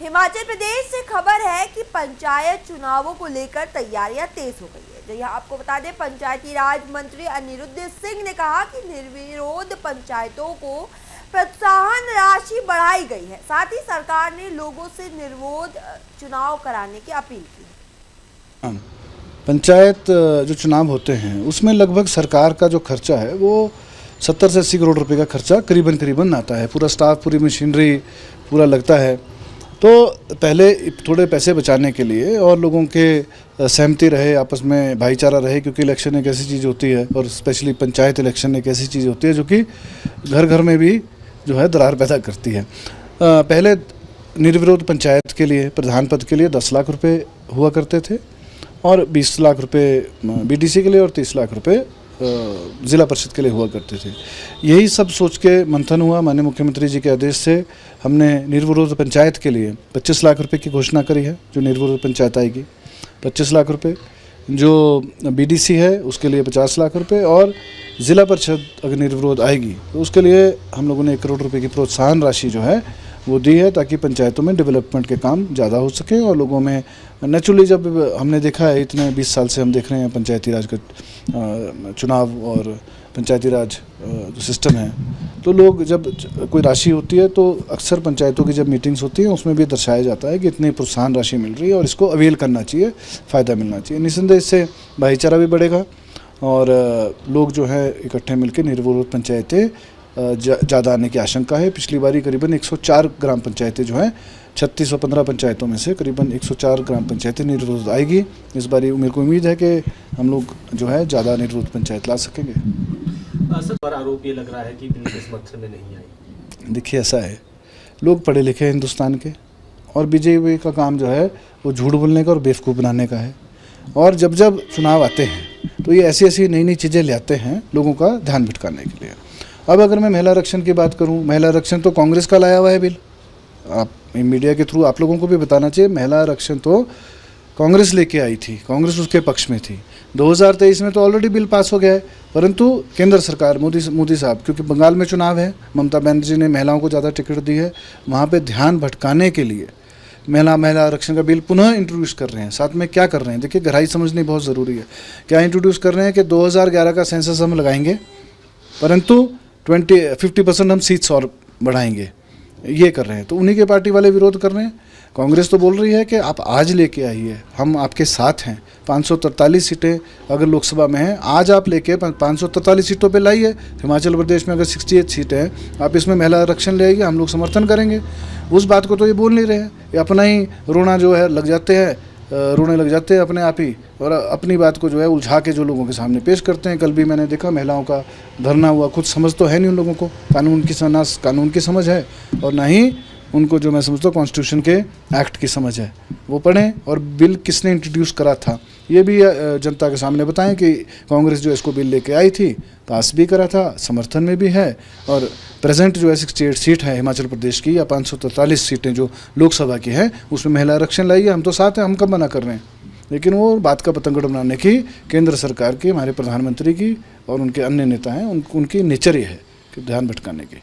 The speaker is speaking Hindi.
हिमाचल प्रदेश से खबर है कि पंचायत चुनावों को लेकर तैयारियां तेज हो गई है। जो यहाँ आपको बता दें, पंचायती राज मंत्री अनिरुद्ध सिंह ने कहा कि निर्विरोध पंचायतों को प्रोत्साहन राशि बढ़ाई गई है। साथ ही सरकार ने लोगों से निर्विरोध चुनाव कराने की अपील की है। पंचायत जो चुनाव होते हैं उसमें लगभग सरकार का जो खर्चा है वो 70 से 80 करोड़ रुपए का खर्चा करीबन आता है। पूरा स्टाफ, पूरी मशीनरी पूरा लगता है। तो पहले थोड़े पैसे बचाने के लिए और लोगों के सहमति रहे, आपस में भाईचारा रहे, क्योंकि इलेक्शन एक ऐसी चीज़ होती है और स्पेशली पंचायत इलेक्शन एक ऐसी चीज़ होती है जो कि घर घर में भी जो है दरार पैदा करती है। पहले निर्विरोध पंचायत के लिए प्रधान पद के लिए 10 लाख रुपए हुआ करते थे और 20 लाख रुपए बीडीसी के लिए और 30 लाख रुपए ज़िला परिषद के लिए हुआ करते थे। यही सब सोच के मंथन हुआ। माननीय मुख्यमंत्री जी के आदेश से हमने निर्विरोध पंचायत के लिए 25 लाख रुपए की घोषणा करी है। जो निर्विरोध पंचायत आएगी 25 लाख रुपए, जो बीडीसी है उसके लिए 50 लाख रुपए और ज़िला परिषद अगर निर्विरोध आएगी तो उसके लिए हम लोगों ने 1 करोड़ रुपए की प्रोत्साहन राशि जो है वो दी है, ताकि पंचायतों में डेवलपमेंट के काम ज़्यादा हो सके और लोगों में नेचुरली, जब हमने देखा है इतने 20 साल से हम देख रहे हैं पंचायती राज का चुनाव और पंचायती राज जो सिस्टम है, तो लोग जब कोई राशि होती है तो अक्सर पंचायतों की जब मीटिंग्स होती हैं उसमें भी दर्शाया जाता है कि इतनी प्रोत्साहन राशि मिल रही है और इसको अवेल करना चाहिए, फ़ायदा मिलना चाहिए। निस्संदेह इससे भाईचारा भी बढ़ेगा और लोग जो है इकट्ठे मिलकर निर्विरोध पंचायतें ज़्यादा आने की आशंका है। पिछली बारी करीबन 104 ग्राम पंचायतें जो हैं 3615 पंचायतों में से करीबन 104 ग्राम पंचायतें निर्विरोध आएगी। इस बारी मेरे को उम्मीद है कि हम लोग जो है ज़्यादा निर्विरोध पंचायत ला सकेंगे। सर, आरोप ये लग रहा है कि बिल के समर्थन में नहीं आई। देखिए, ऐसा है, लोग पढ़े लिखे हैं हिंदुस्तान के और बीजेपी का काम जो है वो झूठ बोलने का और बेवकूफ़ बनाने का है। और जब जब चुनाव आते हैं तो ये ऐसी नई चीज़ें ले आते हैं लोगों का ध्यान भटकाने के लिए। अब अगर मैं महिला आरक्षण की बात करूं, महिला आरक्षण तो कांग्रेस का लाया हुआ है बिल। आप मीडिया के थ्रू आप लोगों को भी बताना चाहिए, महिला आरक्षण तो कांग्रेस लेके आई थी, कांग्रेस उसके पक्ष में थी। 2023 में तो ऑलरेडी बिल पास हो गया है, परंतु केंद्र सरकार मोदी साहब, क्योंकि बंगाल में चुनाव है, ममता बनर्जी ने महिलाओं को ज़्यादा टिकट दी है, वहाँ पर ध्यान भटकाने के लिए महिला आरक्षण का बिल पुनः इंट्रोड्यूस कर रहे हैं। साथ में क्या कर रहे हैं, देखिए, गहराई समझनी बहुत ज़रूरी है। क्या इंट्रोड्यूस कर रहे हैं कि 2011 का सेंसस हम लगाएंगे, परंतु 50% हम सीट्स और बढ़ाएंगे, ये कर रहे हैं। तो उन्हीं के पार्टी वाले विरोध कर रहे हैं। कांग्रेस तो बोल रही है कि आप आज लेके आइए, हम आपके साथ हैं। 543 सीटें अगर लोकसभा में हैं, आज आप लेके 543 सीटों पे लाइए। हिमाचल प्रदेश में अगर 68 सीटें हैं, आप इसमें महिला आरक्षण ले आइए, हम लोग समर्थन करेंगे। उस बात को तो ये बोल नहीं रहे हैं, ये अपना ही रोना जो है रोने लग जाते हैं अपने आप ही, और अपनी बात को जो है उलझा के जो लोगों के सामने पेश करते हैं। कल भी मैंने देखा महिलाओं का धरना हुआ, कुछ समझ तो है नहीं उन लोगों को, कानून की समझ है और ना ही उनको जो मैं समझता हूँ कॉन्स्टिट्यूशन के एक्ट की समझ है। वो पढ़ें और बिल किसने इंट्रोड्यूस करा था ये भी जनता के सामने बताएं कि कांग्रेस जो इसको बिल लेके आई थी, पास भी करा था, समर्थन में भी है। और प्रेजेंट जो है 68 सीट है हिमाचल प्रदेश की, या 543 सीटें जो लोकसभा की हैं, उसमें महिला आरक्षण लाइए, हम तो साथ हैं, हम कब मना कर रहे हैं। लेकिन वो बात का पतंगड़ बनाने की केंद्र सरकार की, हमारे प्रधानमंत्री की और उनके अन्य नेता हैं, उनकी नेचर ये है कि ध्यान भटकाने की।